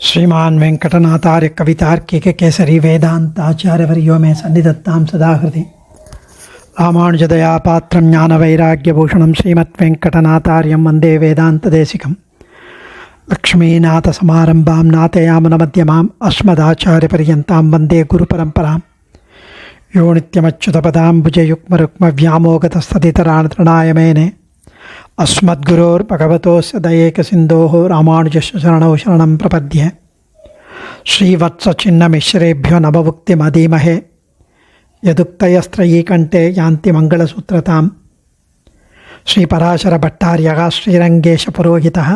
श्रीमान वेंकटनाथार्य कवितार्किक केसरी वेदांताचार्यवर्यो मे सन्निधत्तां सदा हृदि रामानुजदया पात्रं ज्ञानवैराग्यभूषणं श्रीमद्वेंकटनाथार्यं वन्दे वेदान्तदेशिकं लक्ष्मीनाथसमारम्भां नाथयामुनमध्यमाम् अस्मदाचार्यपर्यन्तां वन्दे गुरुपरम्परां यो नित्यमच्युतपदाम्बुजयुग्मरुक्मव्यामोगतस्तदितराणतृणाय मेने अस्मद्गुरोर्भगवतोस्य दयैकसिन्धोः रामानुजस्य शरणौ शरणं प्रपद्ये श्रीवत्सचिन्नमिश्रेभ्यो नवमुक्तिमधीमहे यदुक्तयस्त्रयीकण्ठे यान्ति मङ्गलसूत्रतां श्रीपराशरभट्टार्यः श्रीरङ्गेशपुरोहितः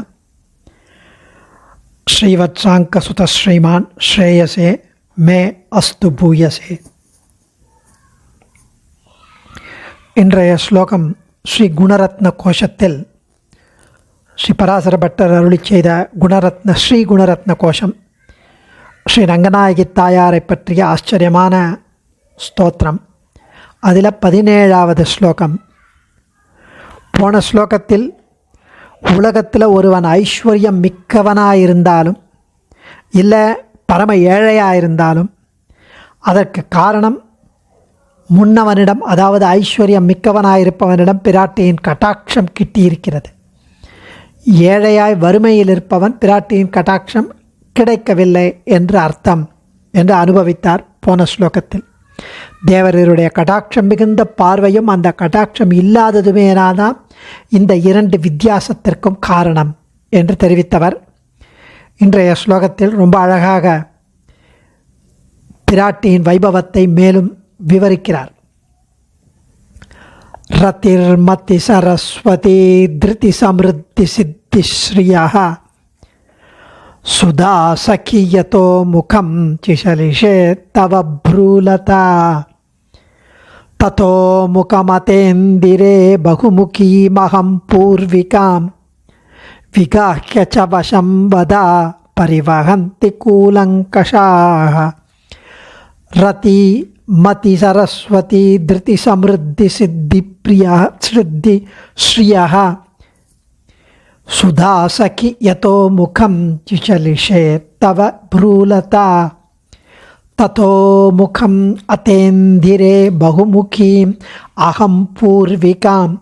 श्रीवत्साङ्कसुतः श्रीमान् श्रेयसे मे अस्तु भूयसे. இன்றைய ஸ்லோகம் ஸ்ரீ குணரத்ன கோஷத்தில் ஸ்ரீ பராசர பட்டர் அருளி செய்த ஸ்ரீ குணரத்ன கோஷம் ஸ்ரீ ரங்கநாயகி தாயாரை பற்றிய ஆச்சரியமான ஸ்தோத்திரம். அதில் 17வது ஸ்லோகம். போன ஸ்லோகத்தில் உலகத்தில் ஒருவன் ஐஸ்வர்யம் மிக்கவனாயிருந்தாலும் இல்லை பரம ஏழையாயிருந்தாலும் அதற்கு காரணம் முன்னவனிடம், அதாவது ஐஸ்வர்யம் மிக்கவனாயிருப்பவனிடம் பிராட்டியின் கட்டாட்சம் கிட்டியிருக்கிறது. ஏழையாய் வறுமையில் இருப்பவன் பிராட்டியின் கட்டாட்சம் கிடைக்கவில்லை என்று அர்த்தம் என்று அனுபவித்தார் போன ஸ்லோகத்தில். தேவரருடைய கட்டாட்சம் மிகுந்த பார்வையும் அந்த கட்டாட்சம் இல்லாததுமேனாதான் இந்த இரண்டு வித்தியாசத்திற்கும் காரணம் என்று தெரிவித்தவர் இன்றைய ஸ்லோகத்தில் ரொம்ப அழகாக பிராட்டியின் வைபவத்தை மேலும் விவரிக்கிறார். ரதிர்மதி சரஸ்வதி திருதி சமிருத்தி சித்தி ஸ்ரீயः சுதா சகியதோ முகம் சிஷலிஷே தவ ப்ரூலதா ததோ முகமதேந்திரே பகுமுகீ மகம் பூர்விகாம் விகாஹ்ய ச வசம் வதா பரிவஹந்தி கூலங்கஷாः. ரதி மதி சரஸ்வதி திருதி சமிருத்தி சித்தி பிரியா சித்தி ஸ்ரீயः சுதா சகி யதோ முகம் சிச்சலிஷே தவ ப்ரூலதா ததோ முகம் அதேந்திரே பகுமுகீம் அகம் பூர்விகாம்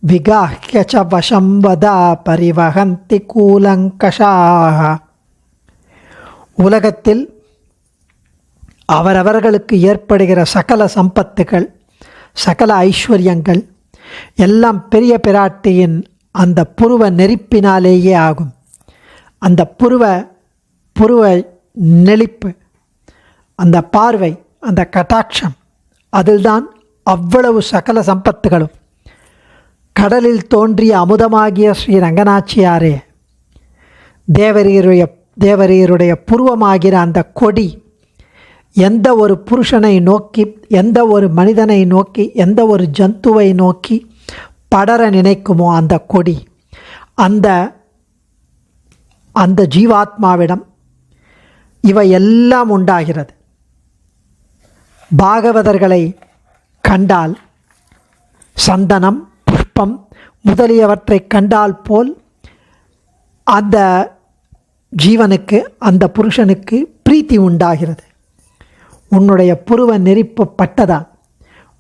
விகாஹ்ய ச வசம் வதா பரிவஹந்தி கூலங்கஷாः. உலகத்தில் அவரவர்களுக்கு ஏற்படுகிற சகல சம்பத்துகள், சகல ஐஸ்வர்யங்கள் எல்லாம் பெரிய பிராட்டியின் அந்த புருவ நெருப்பினாலேயே ஆகும். அந்த புருவ நெளிப்பு, அந்த பார்வை, அந்த கட்டாட்சம், அதில்தான் அவ்வளவு சகல சம்பத்துகளும். கடலில் தோன்றிய அமுதமாகிய ஸ்ரீ ரங்கநாச்சியாரே, தேவரீருடைய புருவமாகிற அந்த கொடி எந்த ஒரு புருஷனை நோக்கி, எந்த ஒரு மனிதனை நோக்கி, எந்த ஒரு ஜந்துவை நோக்கி படர நினைக்குமோ அந்த கொடி, அந்த ஜீவாத்மாவிடம் இவை எல்லாம் உண்டாகிறது. பாகவதர்களை கண்டால் சந்தனம், புஷ்பம் முதலியவற்றை கண்டால் போல் அந்த ஜீவனுக்கு, அந்த புருஷனுக்கு பிரீத்தி உண்டாகிறது. உன்னுடைய புருவ நெருப்பு பட்டதால்,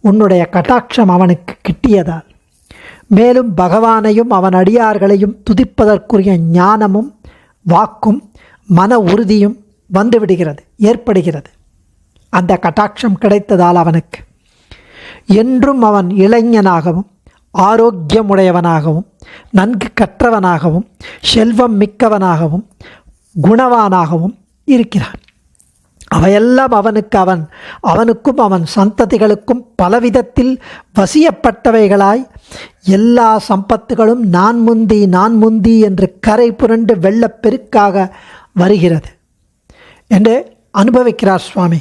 உன்னுடைய கட்டாட்சம் அவனுக்கு கிட்டியதால், மேலும் பகவானையும் அவன் அடியார்களையும் துதிப்பதற்குரிய ஞானமும் வாக்கும் மன உறுதியும் வந்துவிடுகிறது, ஏற்படுகிறது. அந்த கட்டாட்சம் கிடைத்ததால் அவனுக்கு என்றும் அவன் இளைஞனாகவும் ஆரோக்கியமுடையவனாகவும் நன்கு கற்றவனாகவும் செல்வம் மிக்கவனாகவும் குணவானாகவும் இருக்கிறான். அவையெல்லாம் அவனுக்கும் அவன் சந்ததிகளுக்கும் பலவிதத்தில் வசியப்பட்டவைகளாய் எல்லா சம்பத்துகளும் நான் முந்தி என்று கரை புரண்டு வெள்ளப்பெருக்காக வருகிறது என்று அனுபவிக்கிறார் சுவாமி.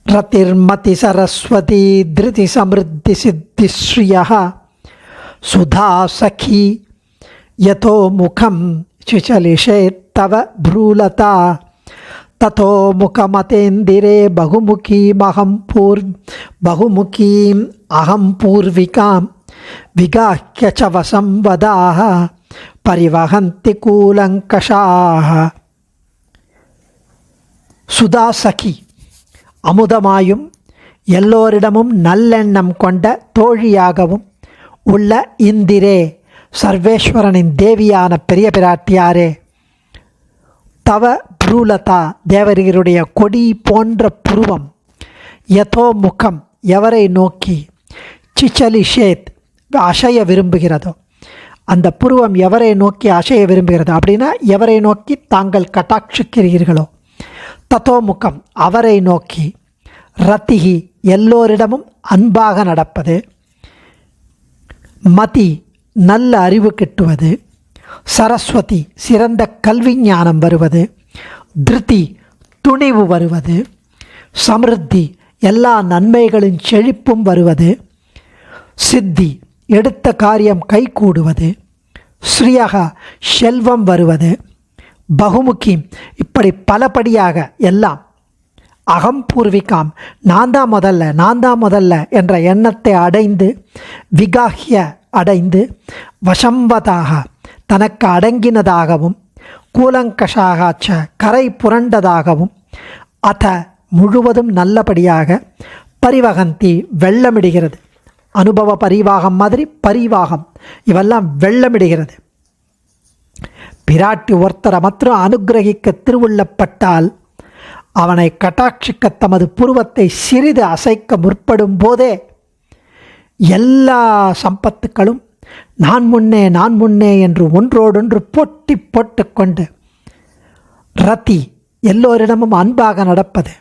ரதிர்மதி சரஸ்வதி திருதி சமிருத்தி சித்தி ஸ்ரீயः சுதா சகி யதோ முகம் சிச்சலிஷே தவ ப்ரூலதா ததோ முகமதேந்திரே பகுமுகீம் அகம் பூர்விகாம் விகாஹ்ய ச வசம் வதாः பரிவஹந்தி கூலங்கஷாः. சுதாசகி அமுதமாயும் எல்லோரிடமும் நல்லெண்ணம் கொண்ட தோழியாகவும் உள்ள இந்திரே, சர்வேஸ்வரனின் தேவியான பெரிய பிராட்டியாரே, தவ புரூலதா தேவர்களுடைய கொடி போன்ற புருவம், யதோ முகம் எவரை நோக்கி, சிச்சலிஷேத் அசைய விரும்புகிறதோ, அந்த புருவம் எவரை நோக்கி அசைய விரும்புகிறதோ அப்படின்னா எவரை நோக்கி தாங்கள் கட்டாட்சிக்கிறீர்களோ, ததோ முகம் அவரை நோக்கி, ரத்திகி எல்லோரிடமும் அன்பாக நடப்பது, மதி நல்ல அறிவு கிட்டுவது, சரஸ்வதி சிறந்த கல்வி ஞானம் வருவது, திருதி துணிவு வருவது, சமிருத்தி எல்லா நன்மைகளின் செழிப்பும் வருவது, சித்தி எடுத்த காரியம் கைகூடுவது, ஸ்ரீயகா செல்வம் வருவது, பகுமுகி இப்படி பலபடியாக எல்லாம், அகம்பூர்விகாம் நான் தான் முதல்ல என்ற எண்ணத்தை அடைந்து, விகாஹ்ய அடைந்து, வசம்பதாக தனக்கு அடங்கினதாகவும், கூலங்கஷாகாச்ச கரை புரண்டதாகவும், அத முழுவதும் நல்லபடியாக, பரிவகந்தி வெள்ளமிடுகிறது, அனுபவ பரிவாகம் மாதிரி பரிவாகம் இவெல்லாம் வெள்ளமிடுகிறது. பிராட்டி ஒருத்தரை மாத்திரம் அனுகிரகிக்க திருவுள்ளப்பட்டால் அவனை கட்டாட்சிக்க தமது புருவத்தை சிறிது அசைக்க முற்படும் போதே எல்லா சம்பத்துக்களும் நான் முன்னே என்று ஒன்றோடொன்று போட்டி போட்டுக்கொண்டு, ரதி எல்லோரிடமும் அன்பாக நடப்பது,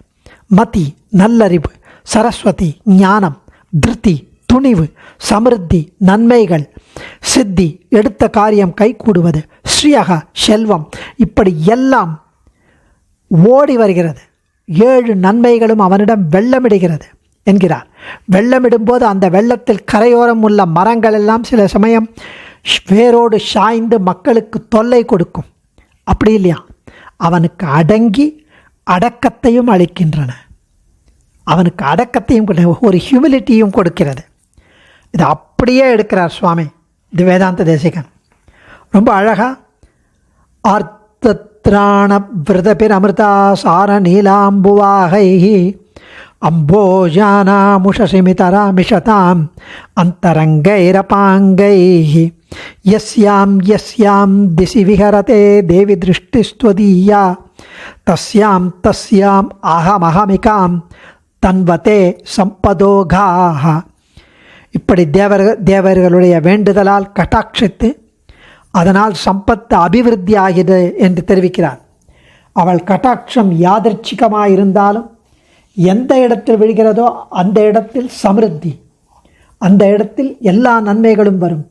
மதி நல்லறிவு, சரஸ்வதி ஞானம், திருதி துணிவு, சமிருத்தி நன்மைகள், சித்தி எடுத்த காரியம் கைகூடுவது, ஸ்ரீயகா செல்வம் இப்படி எல்லாம் ஓடி வருகிறது. 7 நன்மைகளும் அவனிடம் வெள்ளமிடுகிறது என்கிறார். வெள்ளமிடும்போது அந்த வெள்ளத்தில் கரையோரம் உள்ள மரங்கள் எல்லாம் சில சமயம் வேரோடு சாய்ந்து மக்களுக்கு தொல்லை கொடுக்கும். அப்படி இல்லையா, அவனுக்கு அடங்கி அடக்கத்தையும் அளிக்கின்றன. அவனுக்கு அடக்கத்தையும் ஒரு ஹியூமிலிட்டியும் கொடுக்கிறது. இது அப்படியே எடுக்கிறார் சுவாமி இது வேதாந்த தேசிகன். ரொம்ப அழகா ஆர்த்தத்ராண விரதபிர் அமிர்தா சார நீலாம்புவாகை அம்போஜானாமுஷசிமிதராமிஷதாம் அந்தரங்கைரபாங்கை யஸ்யாம் திசி விஹரதே தேவி திருஷ்டிஸ்த்வதீயா தஸ்யாம் அகமஹமிகாம் தன்வதே சம்பதோகாஹ. இப்படி தேவர்களுடைய வேண்டுதலால் கட்டாட்சித்து அதனால் சம்பத்து அபிவிருத்தி ஆகிறது என்று தெரிவிக்கிறார். அவள் கட்டாட்சம் யாதர்ச்சிகமாயிருந்தாலும் எந்த இடத்தில் விழுகிறதோ அந்த இடத்தில் சமிருத்தி, அந்த இடத்தில் எல்லா நன்மைகளும் வரும்.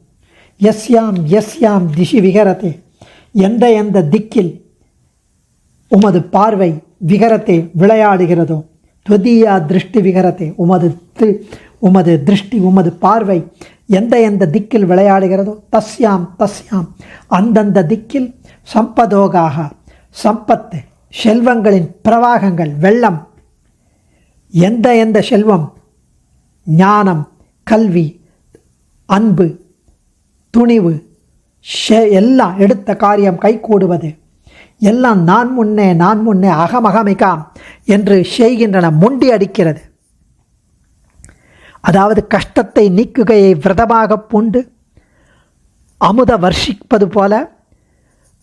யஸ்யாம் திசி விகரதே எந்த திக்கில் உமது பார்வை விகரத்தை விளையாடுகிறதோ, துவதீயா திருஷ்டி விகரத்தை உமது திருஷ்டி உமது பார்வை எந்த திக்கில் விளையாடுகிறதோ, தஸ்யாம் அந்தந்த திக்கில் சம்பதோகாக சம்பத்து செல்வங்களின் பிரவாகங்கள் வெள்ளம், எந்த செல்வம் ஞானம் கல்வி அன்பு துணிவு எல்லாம் எடுத்த காரியம் கைகூடுவது எல்லாம் நான் முன்னே அகமகமிகாம் என்று செய்கின்றன, முண்டி அடிக்கிறது. அதாவது கஷ்டத்தை நீக்குகையை விரதமாக பூண்டு அமுத வர்ஷிப்பது போல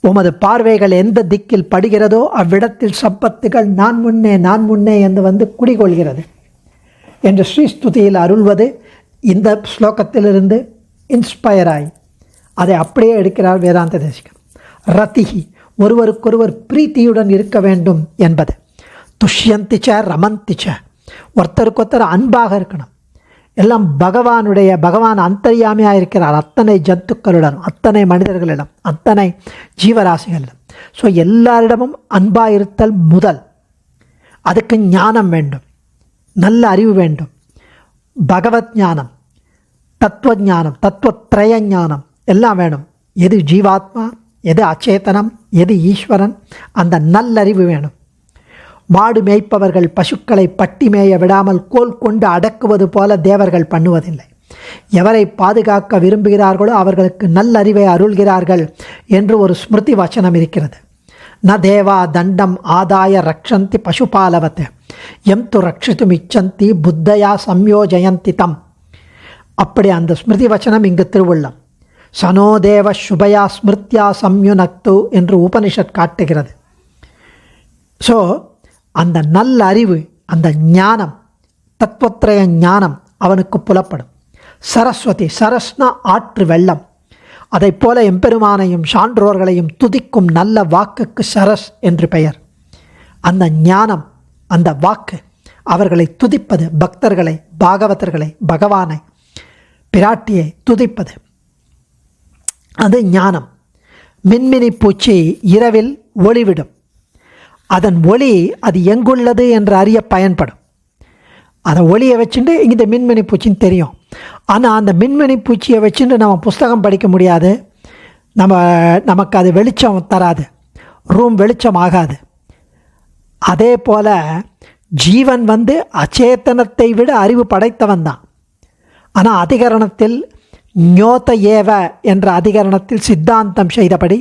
உமது பார்வைகள் எந்த திக்கில் படுகிறதோ அவ்விடத்தில் சம்பத்துகள் நான் முன்னே என்று குடிகொள்கிறது என்று ஸ்ரீஸ்துதியில் அருள்வது இந்த ஸ்லோகத்திலிருந்து இன்ஸ்பயராய் அதை அப்படியே எடுக்கிறார் வேதாந்த தேசிகன். ரதிஹி ஒருவருக்கொருவர் பிரீத்தியுடன் இருக்க வேண்டும் என்பது, துஷ்யந்திச்ச ரமந்திச்ச ஒருத்தருக்கொருத்தர் அன்பாக இருக்கணும். எல்லாம் பகவான் அந்தர்யாமியாக இருக்கிறார் அத்தனை ஜந்துக்களுடன், அத்தனை மனிதர்களிடம், அத்தனை ஜீவராசிகளிடம். ஸோ எல்லாரிடமும் அன்பாக இருத்தல் முதல். அதுக்கு ஞானம் வேண்டும், நல்ல அறிவு வேண்டும், பகவத் ஞானம், தத்துவ ஞானம், தத்துவத்ரய ஞானம் எல்லாம் வேணும். எது ஜீவாத்மா, எது அச்சேதனம், எது ஈஸ்வரன், அந்த நல்லறிவு வேணும். மாடு மேய்ப்பவர்கள் பசுக்களை பட்டி மேய விடாமல் கோல் கொண்டு அடக்குவது போல தேவர்கள் பண்ணுவதில்லை. எவரை பாதுகாக்க விரும்புகிறார்களோ அவர்களுக்கு நல்லறிவை அருள்கிறார்கள் என்று ஒரு ஸ்மிருதி வச்சனம் இருக்கிறது. ந தேவா தண்டம் ஆதாய ரக்ஷந்தி பசுபாலவத் எம் து ரக்ஷித்தும் இச்சந்தி புத்தயா சம்யோஜயந்தி தம். அப்படி அந்த ஸ்மிருதி வச்சனம் இங்கு திருவுள்ளம். சனோதேவ சுபயா ஸ்மிருத்யா சம்யுனக்து என்று உபனிஷத் காட்டுகிறது. ஸோ அந்த நல்ல அறிவு, அந்த ஞானம், தத்துவத்திரய ஞானம் அவனுக்கு புலப்படும். சரஸ்வதி, சரஸ்னா ஆற்று வெள்ளம். அதை போல எம்பெருமானையும் சான்றோர்களையும் துதிக்கும் நல்ல வாக்குக்கு சரஸ் என்று பெயர். அந்த ஞானம், அந்த வாக்கு அவர்களை துதிப்பது, பக்தர்களை, பாகவதர்களை, பகவானை, பிராட்டியை துதிப்பது, அது ஞானம். மின்மினி பூச்சி இரவில் ஒளிவிடும். அதன் ஒளி அது எங்குள்ளது என்று அறிய பயன்படும். அதை ஒளியை வச்சுட்டு இந்த மின்மினி பூச்சின்னு தெரியும். ஆனால் அந்த மின்மினி பூச்சியை வச்சுட்டு நம்ம புஸ்தகம் படிக்க முடியாது. நமக்கு அது வெளிச்சம் தராது, ரூம் வெளிச்சம் ஆகாது. அதே போல் ஜீவன் அச்சேதனத்தை விட அறிவு படைத்தவன் தான். ஆனால் அதிகரணத்தில் ஞோத ஏவ என்ற அதிகரணத்தில் சித்தாந்தம் செய்தபடி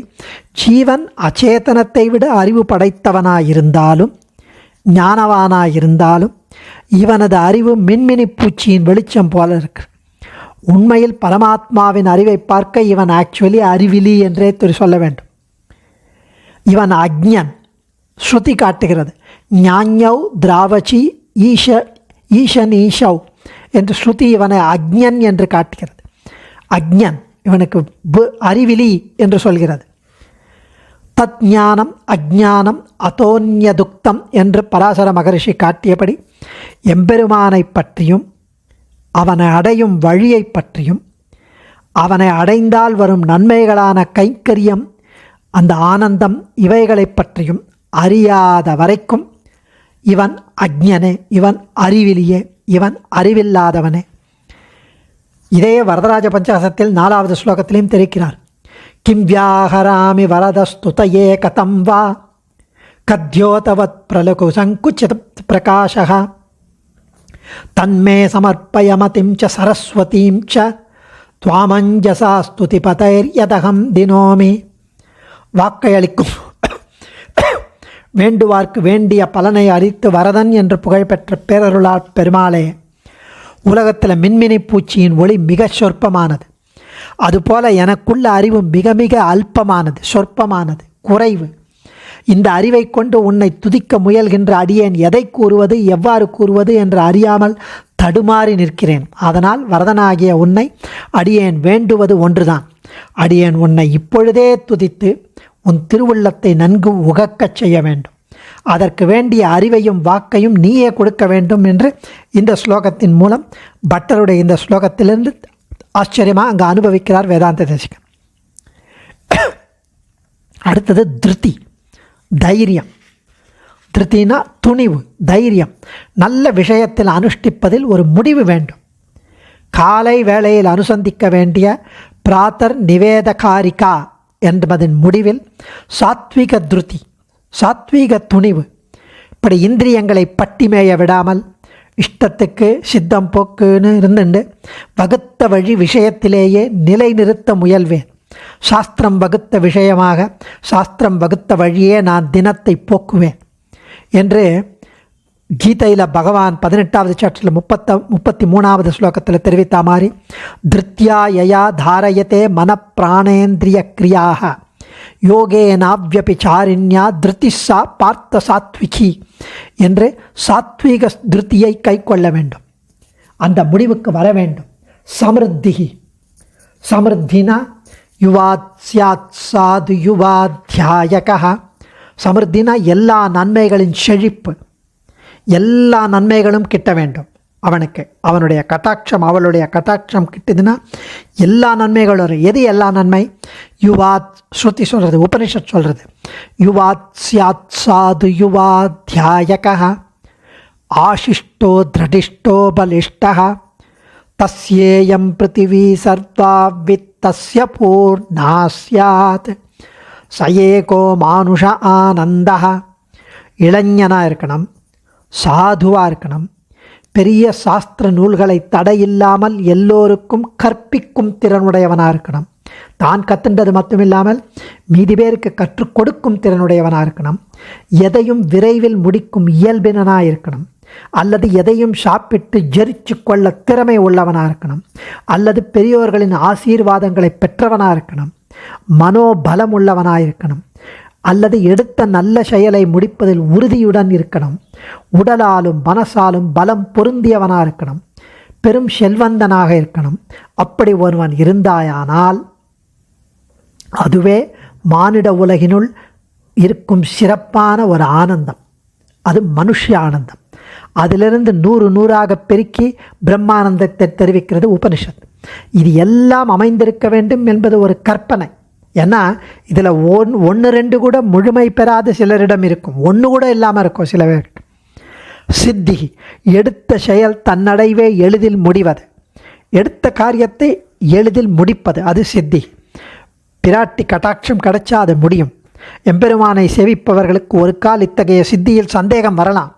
ஜீவன் அச்சேதனத்தை விட அறிவு படைத்தவனாயிருந்தாலும் ஞானவானாயிருந்தாலும் இவனது அறிவு மின்மினி பூச்சியின் வெளிச்சம் போல இருக்கு. உண்மையில் பரமாத்மாவின் அறிவை பார்க்க இவன் ஆக்சுவலி அறிவிலி என்றே சொல்ல வேண்டும். இவன் அக்ஞன். ஸ்ருதி காட்டுகிறது. ஞாஞௌ திராவச்சி ஈஷன் ஈஷவ் என்று ஸ்ருதி இவனை அக்ஞன் என்று காட்டுகிறது. அக்ஞன், இவனுக்கு அறிவிலி என்று சொல்கிறது. தத் ஞானம் அஜ்ஞானம் அதோன்யதுக்தம் என்று பராசர மகரிஷி காட்டியபடி எம்பெருமானை பற்றியும் அவனை அடையும் வழியை பற்றியும் அவனை அடைந்தால் வரும் நன்மைகளான கைங்கரியம், அந்த ஆனந்தம், இவைகளை பற்றியும் அறியாத வரைக்கும் இவன் அக்ஞனே, இவன் அறிவிலியே, இவன் அறிவில்லாதவனே. இதே வரதராஜ பஞ்சாசத்தில் 4வது ஸ்லோகத்திலையும் தெரிவிக்கிறார். கிம் வியாஹராமி வரதஸ்துதயே கதம் வா கத்யோதவத் பிரலகு சங்குச்சித பிரகாஷः தன்மே சமர்ப்பயமதிம் ச சரஸ்வதீம் ச துவாமஞ்சசா ஸ்துதிபதைர்யதகம் தினோமி. வாக்கையளிக்கும் வேண்டுவார்க்கு வேண்டிய பலனை அறித்து வரதன் என்று புகழ்பெற்ற பேரருளார் பெருமாளே, உலகத்தில் மின்மினி பூச்சியின் ஒளி மிக சொற்பமானது. அதுபோல எனக்குள்ள அறிவு மிக மிக அல்பமானது, சொற்பமானது, குறைவு. இந்த அறிவை கொண்டு உன்னை துதிக்க முயல்கின்ற அடியேன் எதை கூறுவது, எவ்வாறு கூறுவது என்று அறியாமல் தடுமாறி நிற்கிறேன். அதனால் வரதனாகிய உன்னை அடியேன் வேண்டுவது ஒன்றுதான். அடியேன் உன்னை இப்பொழுதே துதித்து உன் திருவுள்ளத்தை நன்கு உகக்கச் செய்ய வேண்டும். அதற்கு வேண்டிய அறிவையும் வாக்கையும் நீயே கொடுக்க வேண்டும் என்று இந்த ஸ்லோகத்தின் மூலம் பட்டருடைய இந்த ஸ்லோகத்திலிருந்து ஆச்சரியமாக அங்கே அனுபவிக்கிறார் வேதாந்த தேசிகன். அடுத்தது திருத்தி, தைரியம். திருத்தினா துணிவு, தைரியம். நல்ல விஷயத்தில் அனுஷ்டிப்பதில் ஒரு முடிவு வேண்டும். காலை வேளையில் அனுசந்திக்க வேண்டிய பிராத்தர் நிவேதகாரிகா என்பதன் முடிவில் சாத்விக திருத்தி, சாத்வீக துணிவு. இப்படி இந்திரியங்களை பட்டிமேய விடாமல் இஷ்டத்துக்கு சித்தம் போக்குன்னு இருந்துண்டு வகுத்த வழி விஷயத்திலேயே நிலை நிறுத்த முயல்வேன். சாஸ்திரம் வகுத்த விஷயமாக, சாஸ்திரம் வகுத்த வழியே நான் தினத்தை போக்குவேன் என்று கீதையில் பகவான் 18வது சாப்டரில் 33வது ஸ்லோகத்தில் தெரிவித்த மாதிரி திருத்தியா யயா தாரயத்தே மன பிராணேந்திரிய கிரியாக யோகேனாவ்யபிச்சாரிண்யா திருத்திசா பார்த்த சாத்விகி என்று சாத்வீக திருத்தியை கை கொள்ள வேண்டும். அந்த முடிவுக்கு வர வேண்டும். சமிருத்தி, சமிருத்தினா யுவாத் சியாத் சாது யுவாத்தியாயக. சமிருத்தினா எல்லா நன்மைகளின் செழிப்பு, எல்லா நன்மைகளும் கிட்ட வேண்டும் அவனுக்கு. அவனுடைய கட்டாட்சம், அவளுடைய கட்டாட்சம் கிட்டுதுன்னா எல்லா நன்மைகளும் வரும். எது எல்லா நன்மை? யுவாத், ஸ்ருதி சொல்கிறது, உபனிஷத் சொல்கிறது. யுவாத் சியாத் சாது யுவாத்தியாயக ஆசிஷ்டோ திரடிஷ்டோ பலிஷ்டः தஸ்யேயம் பிருத்திவி சர்வா வித்தஸ்ய பூர்ணா ஸ்யாத் சயேகோ மானுஷ ஆனந்தः. இளைஞனாக இருக்கணும், சாதுவாக இருக்கணும், பெரிய சாஸ்திர நூல்களை தடையில்லாமல் எல்லோருக்கும் கற்பிக்கும் திறனுடையவனாக இருக்கணும், தான் கத்துன்றது மட்டும் இல்லாமல் மீதி பேருக்கு கற்றுக் கொடுக்கும் திறனுடையவனாக இருக்கணும். எதையும் விரைவில் முடிக்கும் இயல்பினனாக இருக்கணும். அல்லது எதையும் சாப்பிட்டு ஜெரிச்சு கொள்ள திறமை உள்ளவனாக இருக்கணும். அல்லது பெரியோர்களின் ஆசீர்வாதங்களை பெற்றவனாக இருக்கணும். மனோபலம் உள்ளவனாக இருக்கணும். அல்லது எடுத்த நல்ல செயலை முடிப்பதில் உறுதியுடன் இருக்கணும். உடலாலும் மனசாலும் பலம் பொருந்தியவனாக இருக்கணும். பெரும் செல்வந்தனாக இருக்கணும். அப்படி ஒருவன் இருந்தாயானால் அதுவே மானிட உலகினுள் இருக்கும் சிறப்பான ஒரு ஆனந்தம். அது மனுஷ ஆனந்தம். அதிலிருந்து 100 பெருக்கி பிரம்மானந்தத்தை தெரிவிக்கிறது உபனிஷத். இது எல்லாம் அமைந்திருக்க வேண்டும் என்பது ஒரு கற்பனை. ஏன்னா இதில் 1-2 கூட முழுமை பெறாத சிலரிடம் இருக்கும். 1 கூட இல்லாமல் இருக்கும் சில பேர். சித்தி, எடுத்த செயல் தன்னடைவே எளிதில் முடிவது. எடுத்த காரியத்தை எளிதில் முடிப்பது, அது சித்தி. பிராட்டி கட்டாட்சம் கிடைச்சா அது முடியும். எம்பெருமானை சேவிப்பவர்களுக்கு ஒரு கால் இத்தகைய சித்தியில் சந்தேகம் வரலாம்.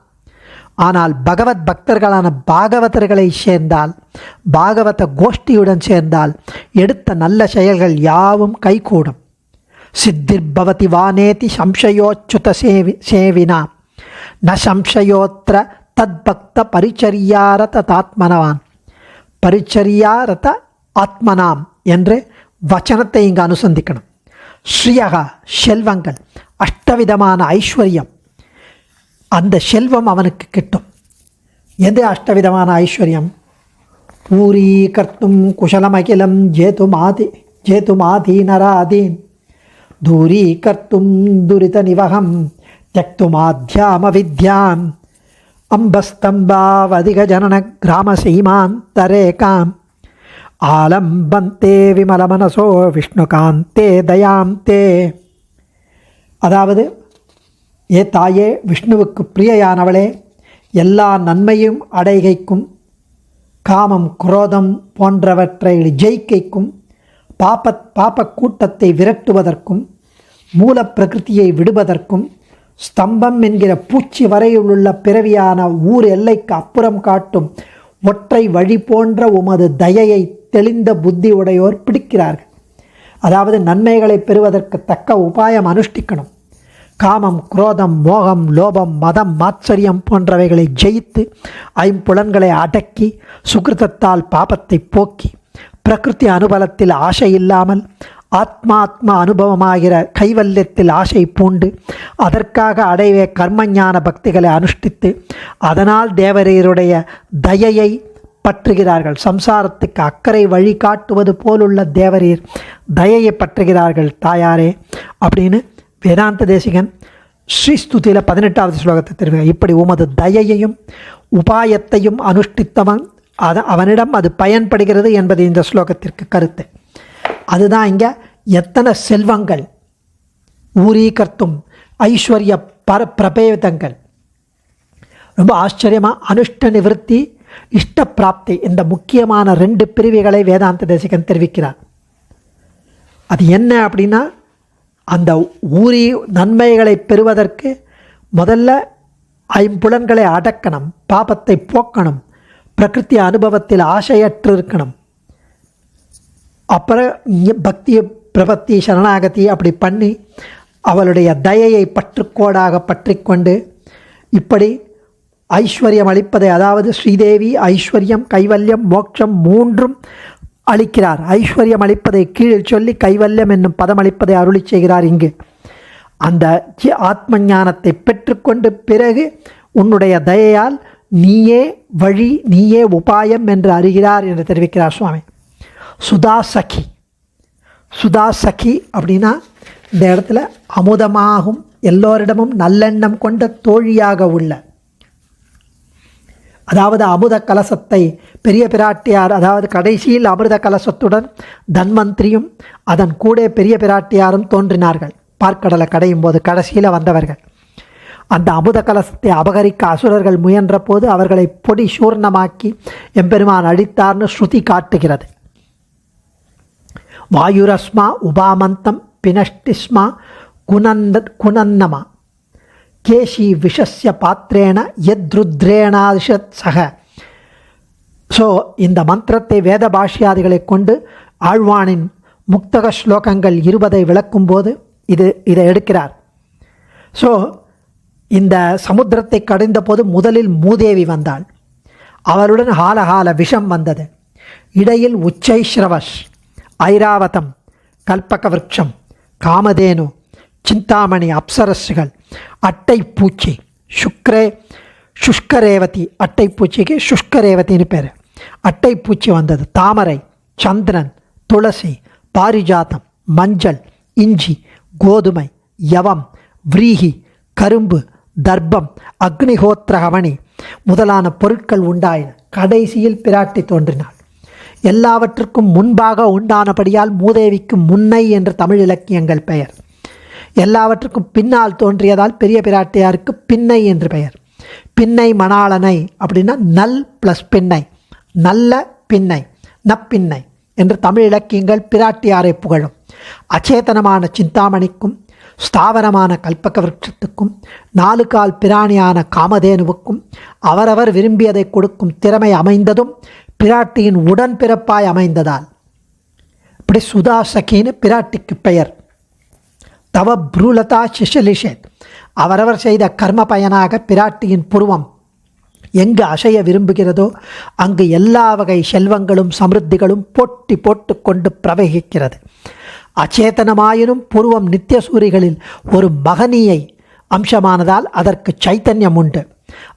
ஆனால் பகவத் பக்தர்களான பாகவதர்களை சேர்ந்தால், பாகவத கோஷ்டியுடன் சேர்ந்தால் எடுத்த நல்ல செயல்கள் யாவும் கைகூடும். சித்திர்பவதி வானேதி சம்சயோச்சுத சேவினா ந சம்சயோத்திர தத்பக்த பரிச்சரியாரத ஆத்மனவான். பரிச்சரியாரத ஆத்மனாம் என்று வச்சனத்தை இங்கு அனுசந்திக்கணும். ஸ்ரீயகா, செல்வங்கள், அஷ்டவிதமான ஐஸ்வர்யம், அந்த செல்வம் அவனுக்கு கிட்டும். எது அஷ்டவிதமான ஐஸ்வர்யம்? பூரி கர்த்தும் குஷலமகிலம் ஜேதுமாதீனராதீன் தூரி கர்த்தும் துரித நிவகம் தியக்துமாத்யாம வித்யாம் அம்பஸ்தம்பாவதிக ஜனன கிராம சீமாந்தரேகாம் ஆலம்பந்தே விமலமனசோ விஷ்ணுகாந்தே தயாந்தே. அதாவது, ஏ தாயே, விஷ்ணுவுக்கு பிரியையானவளே, எல்லா நன்மையும் அடைகைக்கும், காமம் குரோதம் போன்றவற்றை ஜெயிக்கைக்கும், பாப்ப கூட்டத்தை விரட்டுவதற்கும், மூல பிரகிருதியை விடுவதற்கும், ஸ்தம்பம் என்கிற பூச்சி வரையிலுள்ள பிறவியான ஊர் எல்லைக்கு அப்புறம் காட்டும் ஒற்றை வழி போன்ற உமது தயையை தெளிந்த புத்தி உடையோர் பிடிக்கிறார்கள். அதாவது நன்மைகளை பெறுவதற்கு தக்க உபாயம் அனுஷ்டிக்கணும். காமம், குரோதம், மோகம், லோபம், மதம், மாத்சரியம் போன்றவைகளை ஜெயித்து ஐம்புலன்களை அடக்கி சுகிருதத்தால் பாபத்தை போக்கி பிரகிருதி அனுபவத்தில் ஆசை இல்லாமல் ஆத்மாத்மா அனுபவமாகிற கைவல்யத்தில் ஆசை பூண்டு அதற்காக அடைவே கர்மஞான பக்திகளை அனுஷ்டித்து அதனால் தேவரீருடைய தயையை பற்றுகிறார்கள். சம்சாரத்துக்கு அக்கறை வழி காட்டுவது போலுள்ள தேவரீர் தயையை பற்றுகிறார்கள் தாயாரே அப்படின்னு வேதாந்த தேசிகன் ஸ்ரீஸ்துதியில் 18வது ஸ்லோகத்தை தெரிவிக்க. இப்படி உமது தயையையும் உபாயத்தையும் அனுஷ்டித்தவன் அவனிடம் அது பயன்படுகிறது என்பது இந்த ஸ்லோகத்திற்கு கருத்து. அதுதான் இங்கே எத்தனை செல்வங்கள், ஊரீகர்த்தும் ஐஸ்வர்ய பிரபேதங்கள், ரொம்ப ஆச்சரியமாக அனுஷ்ட நிவர்த்தி, இஷ்ட பிராப்தி, இந்த முக்கியமான 2 பிரிவுகளை வேதாந்த தேசிகன் தெரிவிக்கிறார். அது என்ன அப்படின்னா, அந்த ஊரி நன்மைகளை பெறுவதற்கு முதல்ல ஐம்புலன்களை அடக்கணும், பாபத்தை போக்கணும், பிரகிருதி அனுபவத்தில் ஆசையற்று இருக்கணும். அப்புறம் பக்தி, பிரபத்தி, சரணாகதி அப்படி பண்ணி அவளுடைய தயையை பற்றுக்கோடாக பற்றி கொண்டு இப்படி ஐஸ்வர்யம் அளிப்பதை, அதாவது ஸ்ரீதேவி ஐஸ்வர்யம், கைவல்யம், மோட்சம் 3ம் அளிக்கிறார். ஐஸ்வர்யம் அளிப்பதை கீழில் சொல்லி கைவல்யம் என்னும் பதம் அளிப்பதை அருளி செய்கிறார். இங்கு அந்த ஆத்ம ஞானத்தை பெற்றுக்கொண்டு பிறகு உன்னுடைய தயையால் நீயே வழி, நீயே உபாயம் என்று அறிகிறார் என்று தெரிவிக்கிறார் சுவாமி. சுதாசகி, சுதாசகி அப்படின்னா இந்த இடத்துல அமுதமாகும், எல்லோரிடமும் நல்லெண்ணம் கொண்ட தோழியாக உள்ள, அதாவது அமுத கலசத்தை பெரிய பிராட்டியார், அதாவது கடைசியில் அமிர்த கலசத்துடன் தன்வந்திரியும் அதன் கூட பெரிய பிராட்டியாரும் தோன்றினார்கள். பார்க்கடலை கடையும் போது கடைசியில் வந்தவர்கள். அந்த அமுத கலசத்தை அபகரிக்க அசுரர்கள் முயன்ற போது அவர்களை பொடி சூர்ணமாக்கி எம்பெருமான் அழித்தார்னு ஸ்ருதி காட்டுகிறது. வாயுரஸ்மா உபாமந்தம் பினஷ்டிஸ்மா குனன்னமா கேஷி விஷஸ்ய பாத்திரேன யத்ருத்ரேணாதிஷத் சக. ஸோ இந்த மந்திரத்தை வேத பாஷ்யாதிகளை கொண்டு ஆழ்வானின் முக்தக ஸ்லோகங்கள் 20 விளக்கும்போது இதை எடுக்கிறார். ஸோ இந்த சமுத்திரத்தை கடைந்த போது முதலில் மூதேவி வந்தாள். அவளுடன் ஹாலஹால விஷம் வந்தது. இடையில் உச்சை ஸ்ரவஷ், ஐராவதம், கல்பக விருட்சம், காமதேனு, சிந்தாமணி, அப்சரஸ்கள், அட்டைப்பூச்சி, சுஷ்கரேவதி, அட்டைப்பூச்சிக்கு சுஷ்கரேவதின்னு பேர். அட்டைப்பூச்சி வந்தது. தாமரை, சந்திரன், துளசி, பாரிஜாத்தம், மஞ்சள், இஞ்சி, கோதுமை, யவம், விரீகி, கரும்பு, தர்ப்பம், அக்னிஹோத்திரகவணி முதலான பொருட்கள் உண்டாயின. கடைசியில் பிராட்டி தோன்றினாள். எல்லாவற்றுக்கும் முன்பாக உண்டானபடியால் மூதேவிக்கு முன்னை என்று தமிழ் இலக்கியங்கள் பெயர். எல்லாவற்றுக்கும் பின்னால் தோன்றியதால் பெரிய பிராட்டியாருக்கு பின்னை என்று பெயர். பின்னை மணாளனை அப்படின்னா நல் ப்ளஸ் பின்னை, நல்ல பின்னை, நப்பின்னை என்று தமிழ் இலக்கியங்கள் பிராட்டியாரை புகழும். அச்சேதனமான சிந்தாமணிக்கும் ஸ்தாவரமான கல்பக விருட்சத்துக்கும் 4 கால் பிராணியான காமதேனுவுக்கும் அவரவர் விரும்பியதை கொடுக்கும் திறமை அமைந்ததும் பிராட்டியின் உடன்பிறப்பாய் அமைந்ததால் இப்படி சுதாசகின்னு பிராட்டிக்கு பெயர். தவ ப்ரூலதா சிஷலிஷேத், அவரவர் செய்த கர்ம பயனாக பிராட்டியின் புருவம் எங்கு அசைய விரும்புகிறதோ அங்கு எல்லா வகை செல்வங்களும் சமிருத்திகளும் போட்டி போட்டு கொண்டு பிரவகிக்கிறது. அச்சேதனமாயினும் புருவம் நித்தியசூரிகளில் ஒரு மகனியை அம்சமானதால் அதற்கு சைத்தன்யம் உண்டு.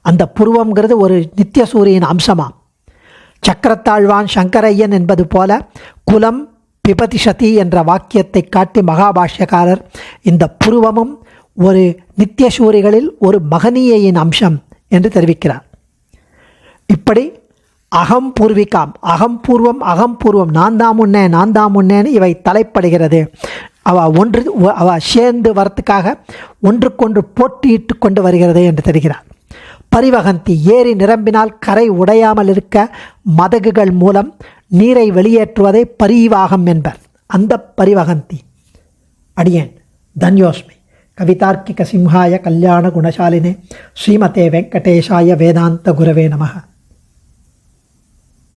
அந்த புருவங்கிறது ஒரு நித்தியசூரியின் அம்சமாம். சக்கரத்தாழ்வான் சங்கரையன் என்பது போல குலம் பிபதிஷதி என்ற வாக்கியத்தை காட்டி மகாபாஷ்யக்காரர் இந்த புருவமும் ஒரு நித்தியசூரிகளில் ஒரு மகனியின் அம்சம் என்று தெரிவிக்கிறார். இப்படி அகம் பூர்விகாம், அகம்பூர்வம் அகம்பூர்வம், நான் தான் முன்னேன்னு இவை தலைப்படுகிறது. அவ சேர்ந்து வரத்துக்காக ஒன்றுக்கொன்று போட்டியிட்டு கொண்டு வருகிறது என்று தெரிகிறார். பரிவகந்தி, ஏரி நிரம்பினால் கரை உடையாமல் இருக்க மதகுகள் மூலம் நீரை வெளியேற்றுவதை பரிவாகம் என்பர். அந்த பரிவகந்தி. அடியேன் தன்யோஸ்மி. கவிதார்க்கிக சிம்ஹாய கல்யாண குணசாலினே ஸ்ரீமதே வெங்கடேஷாய வேதாந்த குரவே நமः.